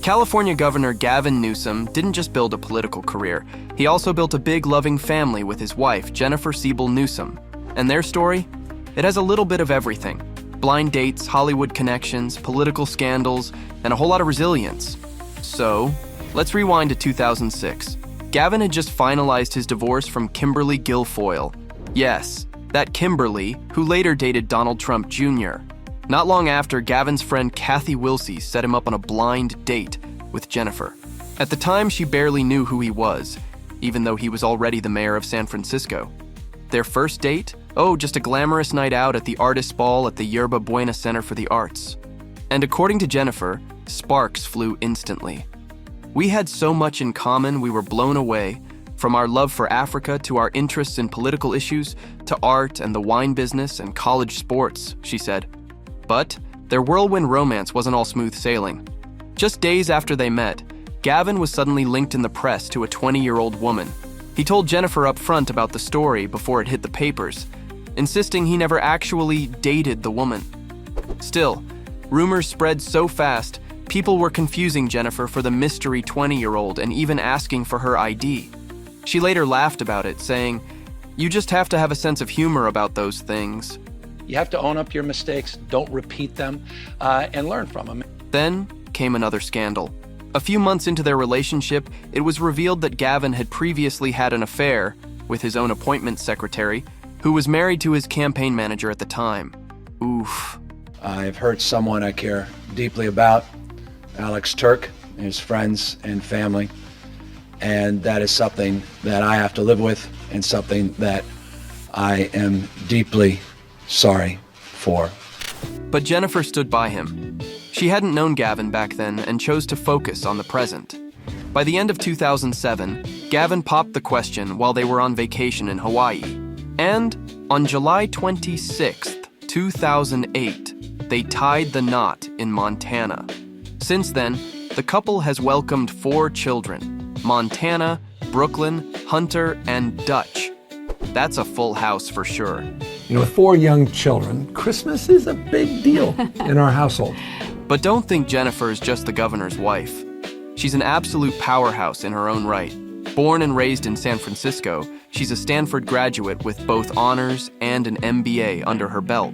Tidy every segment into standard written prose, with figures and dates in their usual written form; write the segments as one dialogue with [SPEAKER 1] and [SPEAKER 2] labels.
[SPEAKER 1] California Governor Gavin Newsom didn't just build a political career, he also built a big, loving family with his wife, Jennifer Siebel Newsom. And their story? It has a little bit of everything. Blind dates, Hollywood connections, political scandals, and a whole lot of resilience. So, let's rewind to 2006. Gavin had just finalized his divorce from Kimberly Guilfoyle. Yes, that Kimberly, who later dated Donald Trump Jr. Not long after, Gavin's friend Kathy Wilsey set him up on a blind date with Jennifer. At the time, she barely knew who he was, even though he was already the mayor of San Francisco. Their first date? Oh, just a glamorous night out at the Artist Ball at the Yerba Buena Center for the Arts. And according to Jennifer, sparks flew instantly. We had so much in common, we were blown away, from our love for Africa to our interests in political issues to art and the wine business and college sports, she said. But their whirlwind romance wasn't all smooth sailing. Just days after they met, Gavin was suddenly linked in the press to a 20-year-old woman. He told Jennifer up front about the story before it hit the papers, insisting he never actually dated the woman. Still, rumors spread so fast, people were confusing Jennifer for the mystery 20-year-old and even asking for her ID. She later laughed about it, saying, "You just have to have a sense of humor about those things."
[SPEAKER 2] You have to own up your mistakes, don't repeat them, and learn from them.
[SPEAKER 1] Then came another scandal. A few months into their relationship, it was revealed that Gavin had previously had an affair with his own appointments secretary, who was married to his campaign manager at the time. Oof.
[SPEAKER 2] I've hurt someone I care deeply about, Alex Turk, his friends and family, and that is something that I have to live with and something that I am deeply sorry for.
[SPEAKER 1] But Jennifer stood by him. She hadn't known Gavin back then and chose to focus on the present. By the end of 2007, Gavin popped the question while they were on vacation in Hawaii. And on July 26th, 2008, they tied the knot in Montana. Since then, the couple has welcomed 4 children: Montana, Brooklyn, Hunter, and Dutch. That's a full house for sure.
[SPEAKER 3] You know, with 4 young children, Christmas is a big deal in our household.
[SPEAKER 1] But don't think Jennifer is just the governor's wife. She's an absolute powerhouse in her own right. Born and raised in San Francisco, she's a Stanford graduate with both honors and an MBA under her belt.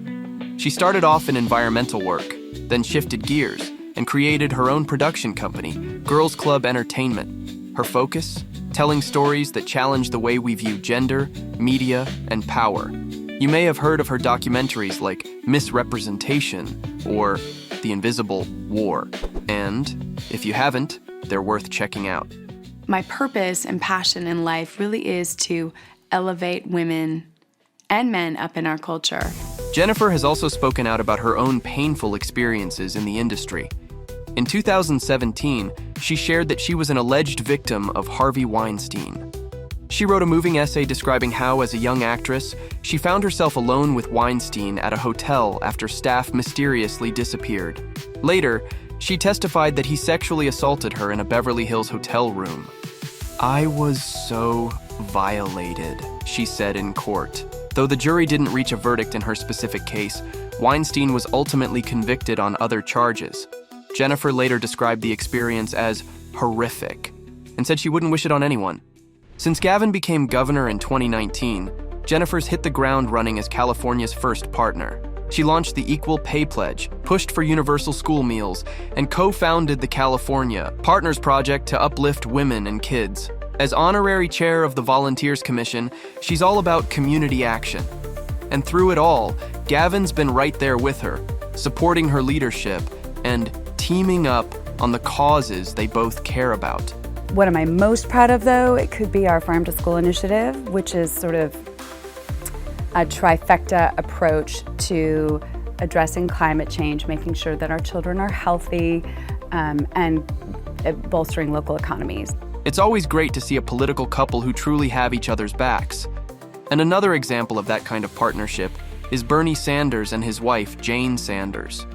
[SPEAKER 1] She started off in environmental work, then shifted gears and created her own production company, Girls Club Entertainment. Her focus? Telling stories that challenge the way we view gender, media, and power. You may have heard of her documentaries like Misrepresentation or The Invisible War. And if you haven't, they're worth checking out.
[SPEAKER 4] My purpose and passion in life really is to elevate women and men up in our culture.
[SPEAKER 1] Jennifer has also spoken out about her own painful experiences in the industry. In 2017, she shared that she was an alleged victim of Harvey Weinstein. She wrote a moving essay describing how, as a young actress, she found herself alone with Weinstein at a hotel after staff mysteriously disappeared. Later, she testified that he sexually assaulted her in a Beverly Hills hotel room. "I was so violated," she said in court. Though the jury didn't reach a verdict in her specific case, Weinstein was ultimately convicted on other charges. Jennifer later described the experience as horrific and said she wouldn't wish it on anyone. Since Gavin became governor in 2019, Jennifer's hit the ground running as California's first partner. She launched the Equal Pay Pledge, pushed for universal school meals, and co-founded the California Partners Project to uplift women and kids. As honorary chair of the Volunteers Commission, she's all about community action. And through it all, Gavin's been right there with her, supporting her leadership and teaming up on the causes they both care about.
[SPEAKER 5] What am I most proud of, though? It could be our Farm to School initiative, which is sort of a trifecta approach to addressing climate change, making sure that our children are healthy, and bolstering local economies.
[SPEAKER 1] It's always great to see a political couple who truly have each other's backs. And another example of that kind of partnership is Bernie Sanders and his wife, Jane Sanders.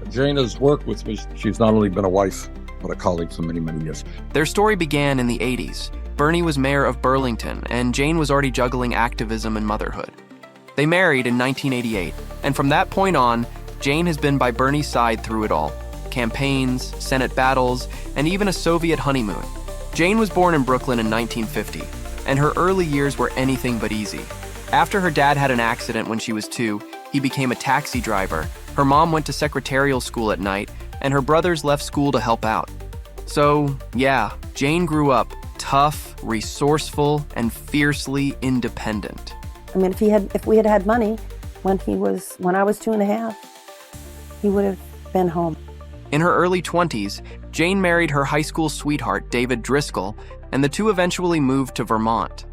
[SPEAKER 6] Jane has worked with me. She's not only been a wife, but a colleague for many, many years.
[SPEAKER 1] Their story began in the 80s. Bernie was mayor of Burlington, and Jane was already juggling activism and motherhood. They married in 1988, and from that point on, Jane has been by Bernie's side through it all. campaigns, Senate battles, and even a Soviet honeymoon. Jane was born in Brooklyn in 1950, and her early years were anything but easy. After her dad had an accident when she was 2, he became a taxi driver. Her mom went to secretarial school at night, and her brothers left school to help out. So, yeah, Jane grew up tough, resourceful, and fiercely independent.
[SPEAKER 7] I mean, if we had had money when I was 2.5, he would have been home.
[SPEAKER 1] In her early 20s, Jane married her high school sweetheart, David Driscoll, and the two eventually moved to Vermont.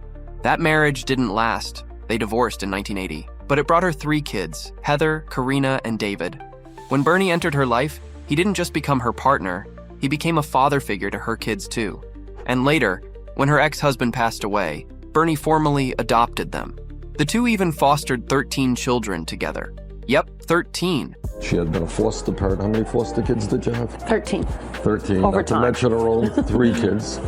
[SPEAKER 1] That marriage didn't last. They divorced in 1980, but it brought her 3 kids, Heather, Karina, and David. When Bernie entered her life, he didn't just become her partner, he became a father figure to her kids too. And later, when her ex-husband passed away, Bernie formally adopted them. The two even fostered 13 children together. Yep, 13.
[SPEAKER 6] She had been a foster parent. How many foster kids did you have?
[SPEAKER 7] 13.
[SPEAKER 6] 13.
[SPEAKER 7] Over
[SPEAKER 6] Not to
[SPEAKER 7] time.
[SPEAKER 6] mention her own 3 kids.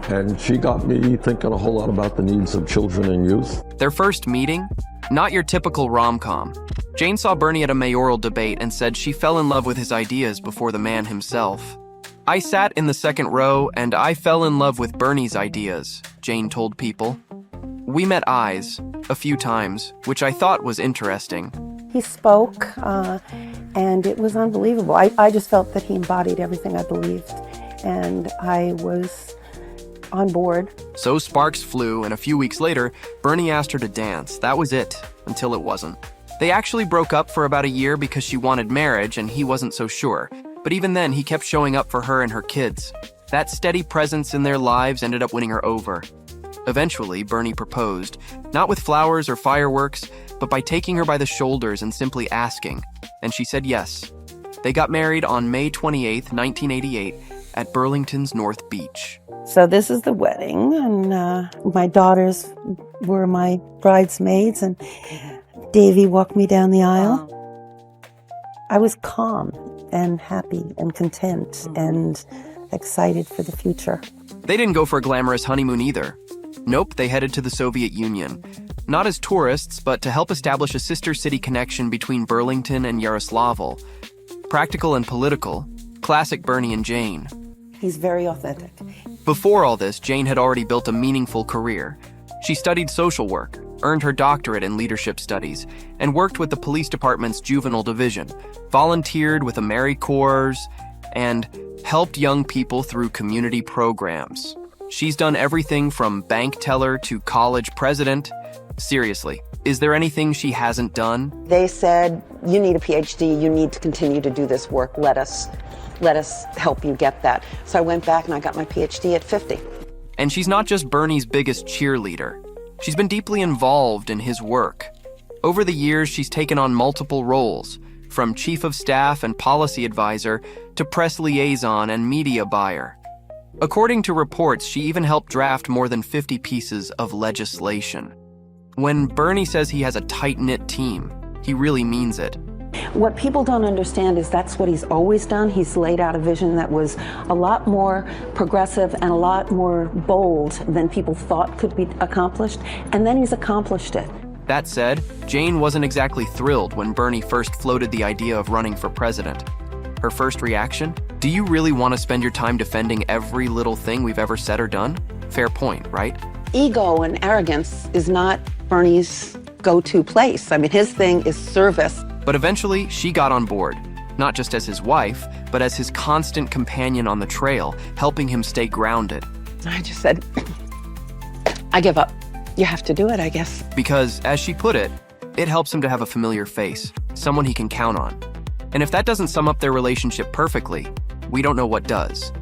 [SPEAKER 6] And she got me thinking a whole lot about the needs of children and youth.
[SPEAKER 1] Their first meeting? Not your typical rom-com. Jane saw Bernie at a mayoral debate and said she fell in love with his ideas before the man himself. "I sat in the second row and I fell in love with Bernie's ideas," Jane told People. "We met eyes a few times, which I thought was interesting."
[SPEAKER 7] He spoke, and it was unbelievable. I just felt that he embodied everything I believed, and I was on board.
[SPEAKER 1] So sparks flew, and a few weeks later, Bernie asked her to dance. That was it, until it wasn't. They actually broke up for about a year because she wanted marriage and he wasn't so sure. But even then, he kept showing up for her and her kids. That steady presence in their lives ended up winning her over. Eventually, Bernie proposed, not with flowers or fireworks, but by taking her by the shoulders and simply asking. And she said yes. They got married on May 28, 1988, at Burlington's North Beach.
[SPEAKER 7] So this is the wedding, and my daughters were my bridesmaids, and Davy walked me down the aisle. I was calm and happy and content and excited for the future.
[SPEAKER 1] They didn't go for a glamorous honeymoon either. Nope, they headed to the Soviet Union. Not as tourists, but to help establish a sister city connection between Burlington and Yaroslavl. Practical and political, classic Bernie and Jane.
[SPEAKER 7] He's very authentic.
[SPEAKER 1] Before all this, Jane had already built a meaningful career. She studied social work, earned her doctorate in leadership studies, and worked with the police department's juvenile division, volunteered with AmeriCorps, and helped young people through community programs. She's done everything from bank teller to college president. Seriously, is there anything she hasn't done?
[SPEAKER 8] They said, you need a PhD, you need to continue to do this work, let us help you get that. So I went back and I got my PhD at 50.
[SPEAKER 1] And she's not just Bernie's biggest cheerleader. She's been deeply involved in his work. Over the years, she's taken on multiple roles, from chief of staff and policy advisor to press liaison and media buyer. According to reports, she even helped draft more than 50 pieces of legislation. When Bernie says he has a tight-knit team, he really means it.
[SPEAKER 8] What people don't understand is that's what he's always done. He's laid out a vision that was a lot more progressive and a lot more bold than people thought could be accomplished, and then he's accomplished it.
[SPEAKER 1] That said, Jane wasn't exactly thrilled when Bernie first floated the idea of running for president. Her first reaction? Do you really want to spend your time defending every little thing we've ever said or done? Fair point, right?
[SPEAKER 8] Ego and arrogance is not Bernie's go-to place. I mean, his thing is service.
[SPEAKER 1] But eventually, she got on board, not just as his wife, but as his constant companion on the trail, helping him stay grounded.
[SPEAKER 8] I just said, I give up. You have to do it, I guess.
[SPEAKER 1] Because, as she put it, it helps him to have a familiar face, someone he can count on. And if that doesn't sum up their relationship perfectly, we don't know what does.